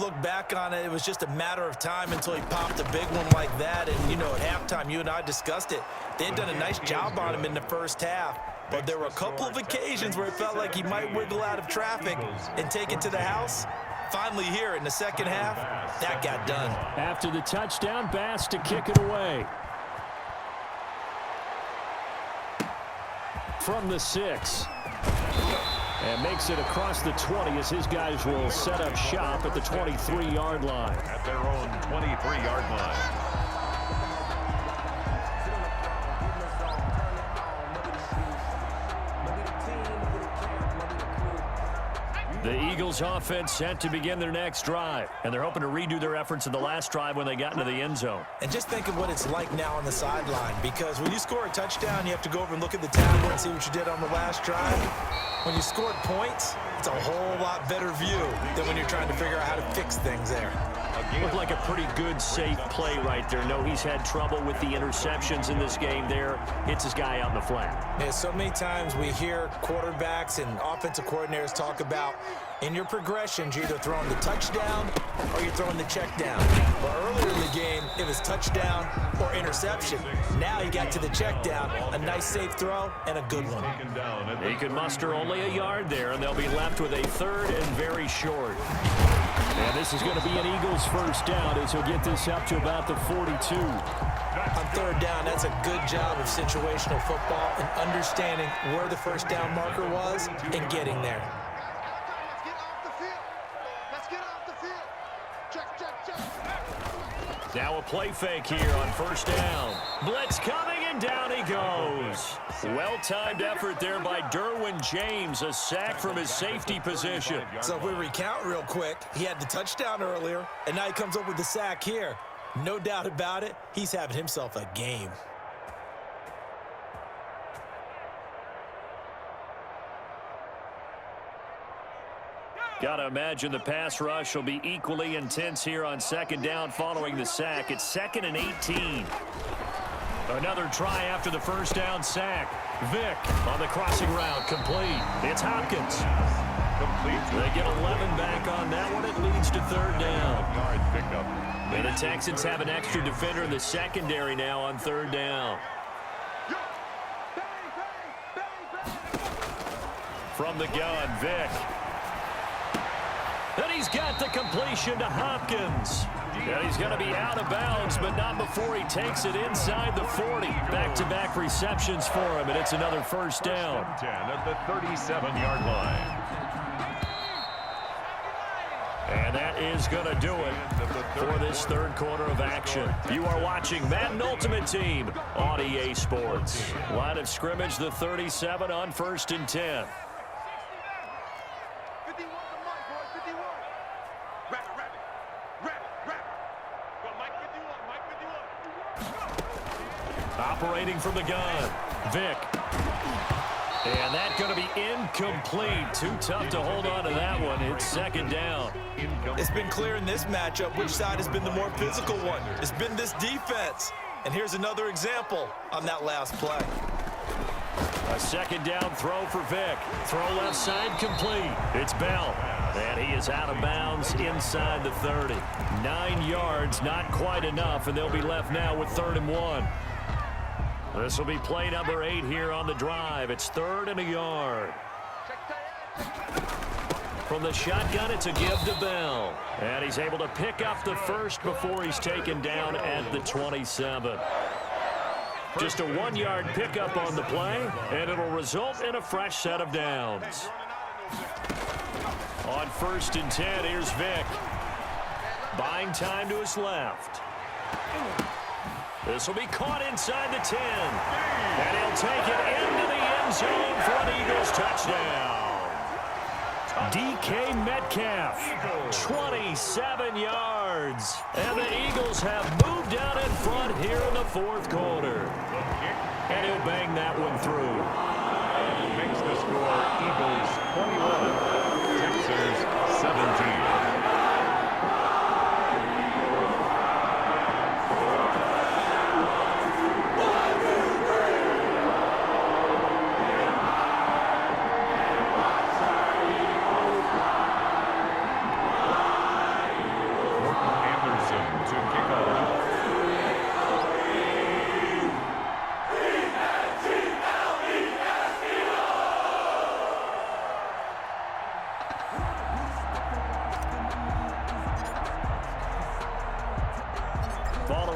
look back on it, it was just a matter of time until he popped a big one like that. And, you know, at halftime, you and I discussed it. They had done a nice job on him in the first half. But there were a couple of occasions where it felt like he might wiggle out of traffic and take it to the house. Finally here in the second half, that got done. After the touchdown, Bass to kick it away. From the 6. And makes it across the 20 as his guys will set up shop at the 23-yard line. At their own 23-yard line. The Eagles offense set to begin their next drive, and they're hoping to redo their efforts in the last drive when they got into the end zone. And just think of what it's like now on the sideline, because when you score a touchdown, you have to go over and look at the tablet and see what you did on the last drive. When you scored points, it's a whole lot better view than when you're trying to figure out how to fix things there. Looked like a pretty good, safe play right there. No, he's had trouble with the interceptions in this game there. Hits his guy out in the flat. Yeah, so many times we hear quarterbacks and offensive coordinators talk about in your progressions, you're either throwing the touchdown or you're throwing the check down. But earlier in the game, it was touchdown or interception. Now he got to the check down, a nice safe throw, and a good one. He can muster only a yard there, and they'll be left with a third and very short. And this is going to be an Eagles first down as he'll get this up to about the 42. On third down, that's a good job of situational football and understanding where the first down marker was and getting there. Now a play fake here on first down. Blitz coming, and down he goes. Well-timed effort there by Derwin James, a sack from his safety position. So if we recount real quick, he had the touchdown earlier, and now he comes up with the sack here. No doubt about it, he's having himself a game. Got to imagine the pass rush will be equally intense here on second down following the sack. It's 2nd and 18. Another try after the first down sack. Vick on the crossing route, complete. It's Hopkins. Complete. They get 11 back on that one. It leads to third down. And the Texans have an extra defender in the secondary now on third down. From the gun, Vick. And he's got the completion to Hopkins. And he's going to be out of bounds, but not before he takes it inside the 40. Back-to-back receptions for him, and it's another first down. 10 at the 37-yard line. And that is going to do it for this third quarter of action. You are watching Madden Ultimate Team on EA Sports. Line of scrimmage, the 37 on 1st and 10. Operating from the gun, Vick. And that's going to be incomplete. Too tough to hold on to that one. It's second down. It's been clear in this matchup which side has been the more physical one. It's been this defense. And here's another example on that last play. A second down throw for Vick. Throw left side complete. It's Bell. And he is out of bounds inside the 30. 9 yards, not quite enough, and they'll be left now with 3rd and 1. This will be play number 8 here on the drive. It's 3rd and a yard. From the shotgun, it's a give to Bell. And he's able to pick up the first before he's taken down at the 27. Just a 1-yard pickup on the play, and it'll result in a fresh set of downs. On 1st and 10, here's Vick. Buying time to his left. This will be caught inside the 10. And he'll take it into the end zone for an Eagles touchdown. DK Metcalf, 27 yards. And the Eagles have moved out in front here in the 4th quarter. And he'll bang that one through. Makes the score Eagles 21, Texans 17.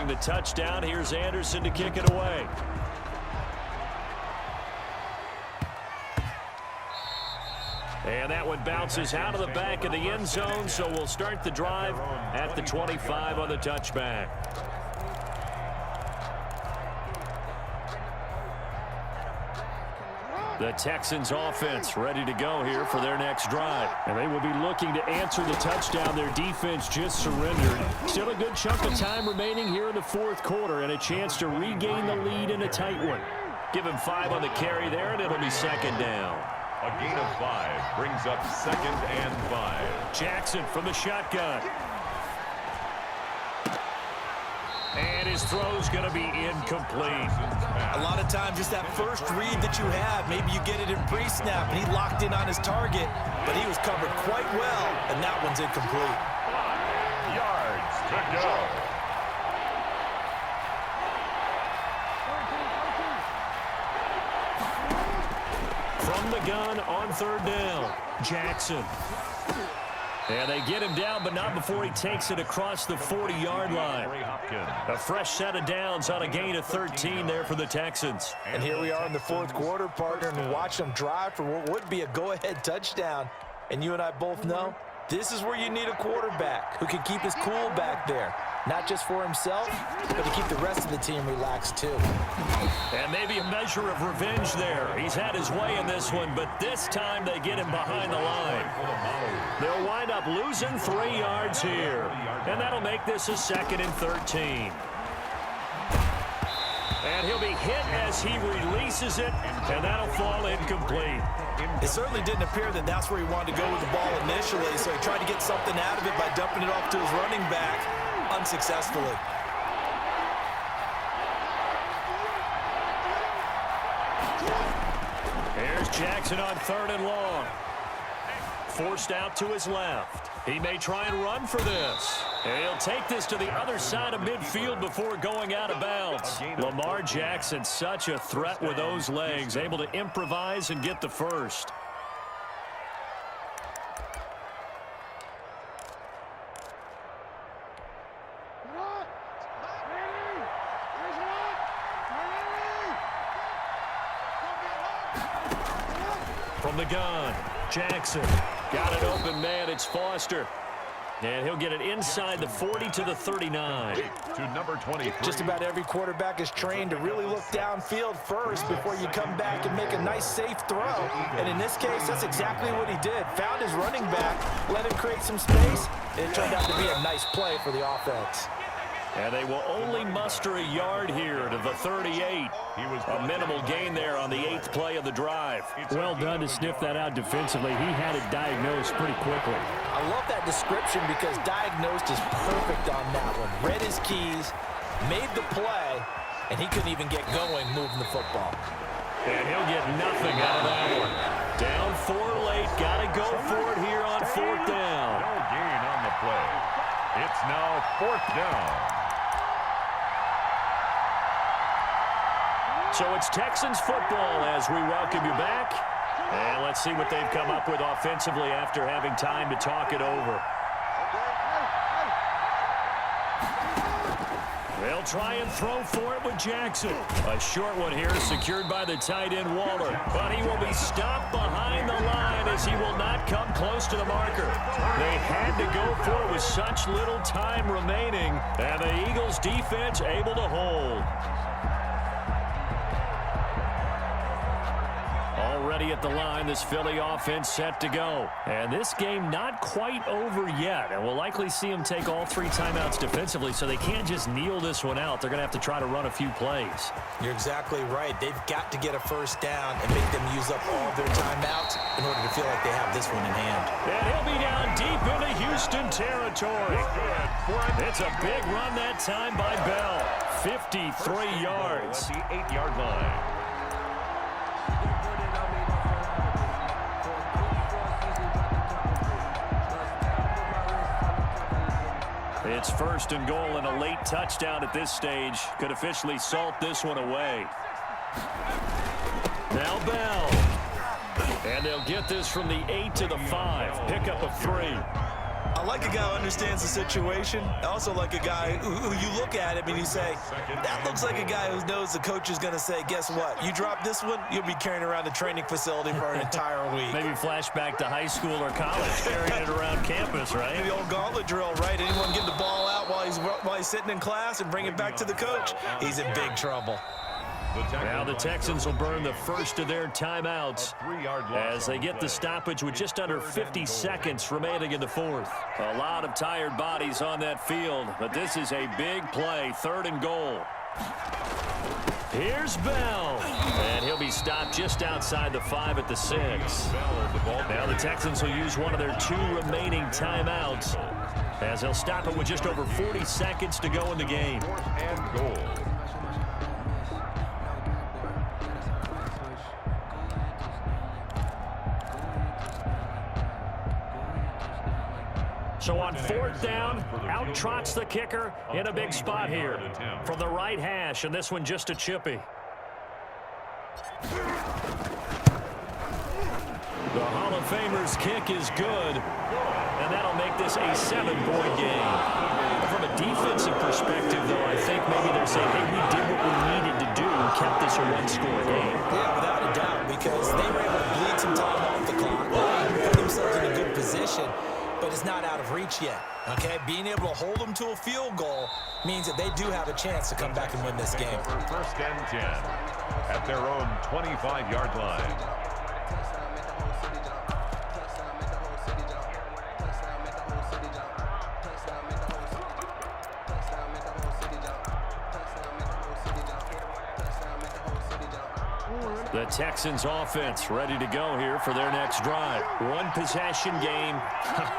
following the touchdown. Here's Anderson to kick it away. And that one bounces out of the back of the end zone, so we'll start the drive at the 25 on the touchback. The Texans offense ready to go here for their next drive. And they will be looking to answer the touchdown. Their defense just surrendered. Still a good chunk of time remaining here in the fourth quarter and a chance to regain the lead in a tight one. Give him 5 on the carry there, and it'll be second down. A gain of 5 brings up 2nd and 5. Jackson from the shotgun. And his throw's going to be incomplete. A lot of times it's that first read that you have. Maybe you get it in pre-snap, and he locked in on his target, but he was covered quite well, and that one's incomplete. 5 yards to go. From the gun on 3rd down, Jackson. And they get him down, but not before he takes it across the 40-yard line. A fresh set of downs on a gain of 13 there for the Texans. And here we are in the fourth quarter, partner, and watch them drive for what would be a go-ahead touchdown. And you and I both know this is where you need a quarterback who can keep his cool back there. Not just for himself, but to keep the rest of the team relaxed too. And maybe a measure of revenge there. He's had his way in this one, but this time they get him behind the line. They'll wind up losing 3 yards here. And that'll make this a 2nd and 13. And he'll be hit as he releases it, and that'll fall incomplete. It certainly didn't appear that that's where he wanted to go with the ball initially, so he tried to get something out of it by dumping it off to his running back. Unsuccessfully. Here's Jackson on 3rd and long. Forced out to his left. He may try and run for this. And he'll take this to the other side of midfield before going out of bounds. Lamar Jackson, such a threat with those legs, able to improvise and get the first. From the gun, Jackson. Got it open, man. It's Foster. And he'll get it inside the 40 to the 39. To number 23. Just about every quarterback is trained to really look downfield first before you come back and make a nice, safe throw. And in this case, that's exactly what he did. Found his running back, let him create some space, and it turned out to be a nice play for the offense. And they will only muster a yard here to the 38. A minimal gain there on the 8th play of the drive. Well done to sniff that out defensively. He had it diagnosed pretty quickly. I love that description because diagnosed is perfect on that one. Read his keys, made the play, and he couldn't even get going moving the football. And he'll get nothing out of that one. Down 4 late. Got to go for it here on 4th down. No gain on the play. It's now 4th down. So it's Texans football as we welcome you back. And let's see what they've come up with offensively after having time to talk it over. They'll try and throw for it with Jackson. A short one here secured by the tight end Waller. But he will be stopped behind the line as he will not come close to the marker. They had to go for it with such little time remaining. And the Eagles defense able to hold. Already at the line, this Philly offense set to go. And this game not quite over yet. And we'll likely see them take all 3 timeouts defensively, so they can't just kneel this one out. They're going to have to try to run a few plays. You're exactly right. They've got to get a first down and make them use up all their timeouts in order to feel like they have this one in hand. And he'll be down deep into Houston territory. It's a big run that time by Bell. 53 yards. At the 8-yard line. It's 1st and goal, and a late touchdown at this stage could officially salt this one away. Now Bell. And they'll get this from the 8 to the 5. Pick up of 3. I like a guy who understands the situation. I also like a guy who you look at him and you say, that looks like a guy who knows the coach is going to say, guess what? You drop this one, you'll be carrying around the training facility for an entire week. Maybe flashback to high school or college, carrying it around campus, right? The old gauntlet drill, right? Anyone get the ball out while he's sitting in class and bring it back to the coach, he's in big trouble. Now the Texans will burn the first of their timeouts as they get the stoppage with just under 50 seconds remaining in the fourth. A lot of tired bodies on that field, but this is a big play, 3rd and goal. Here's Bell, and he'll be stopped just outside the 5 at the 6. Now the Texans will use one of their 2 remaining timeouts as they'll stop it with just over 40 seconds to go in the game. 4th and goal. So on 4th down, out trots the kicker in a big spot here from the right hash, and this one just a chippy. The Hall of Famer's kick is good, and that'll make this a 7-point game. From a defensive perspective, though, I think maybe they're saying, hey, we did what we needed to do and kept this a 1-score game. Yeah, without a doubt, because they were able to bleed some time off the clock, put themselves in a good position, but it's not out of reach yet, okay? Being able to hold them to a field goal means that they do have a chance to come back and win this game. 1st and 10 at their own 25-yard line. The Texans offense ready to go here for their next drive. 1 possession game.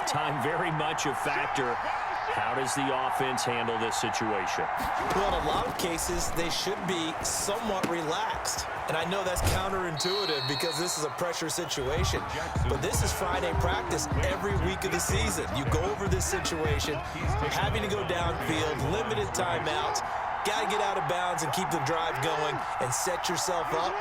Time very much a factor. How does the offense handle this situation? Well, in a lot of cases, they should be somewhat relaxed. And I know that's counterintuitive because this is a pressure situation. But this is Friday practice every week of the season. You go over this situation, having to go downfield, limited timeouts, got to get out of bounds and keep the drive going and set yourself up.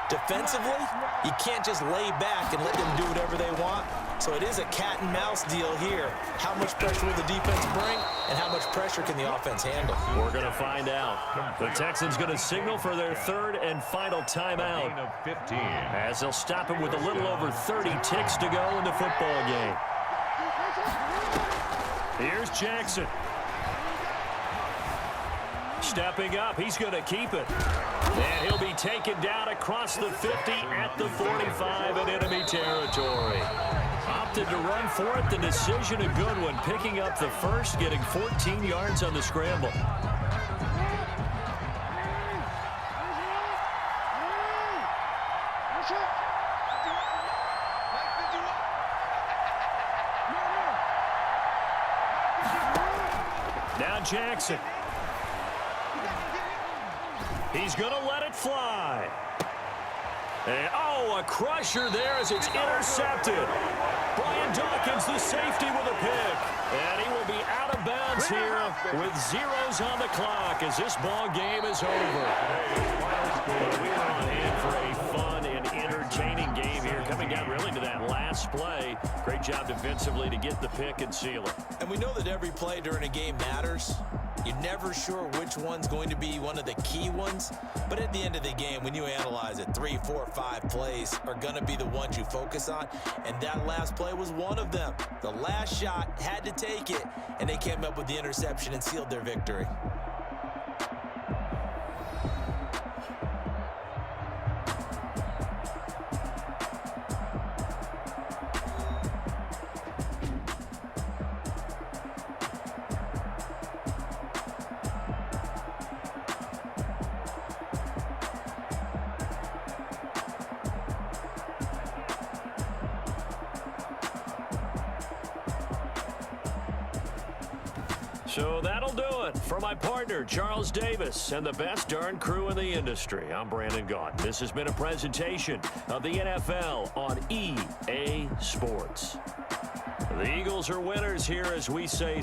Defensively, you can't just lay back and let them do whatever they want. So it is a cat and mouse deal here. How much pressure will the defense bring, and how much pressure can the offense handle? We're going to find out. The Texans going to signal for their 3rd and final timeout as they'll stop it with a little over 30 ticks to go in the football game. Here's Jackson. Stepping up, he's going to keep it. And he'll be taken down across the 50 at the 45 in enemy territory. Opted to run for it. The decision a good one. Picking up the first, getting 14 yards on the scramble. Now Jackson. He's going to let it fly. And, oh, a crusher there as it's intercepted. Brian Dawkins, the safety, with a pick. And he will be out of bounds here with zeros on the clock as this ball game is over. We are on hand for a fun and entertaining game here, coming down really to that last play. Great job defensively to get the pick and seal it. And we know that every play during a game matters. You're never sure which one's going to be one of the key ones. But at the end of the game, when you analyze it, 3, 4, 5 plays are going to be the ones you focus on. And that last play was one of them. The last shot had to take it, and they came up with the interception and sealed their victory. So that'll do it for my partner, Charles Davis, and the best darn crew in the industry. I'm Brandon Gaudin. This has been a presentation of the NFL on EA Sports. The Eagles are winners here as we say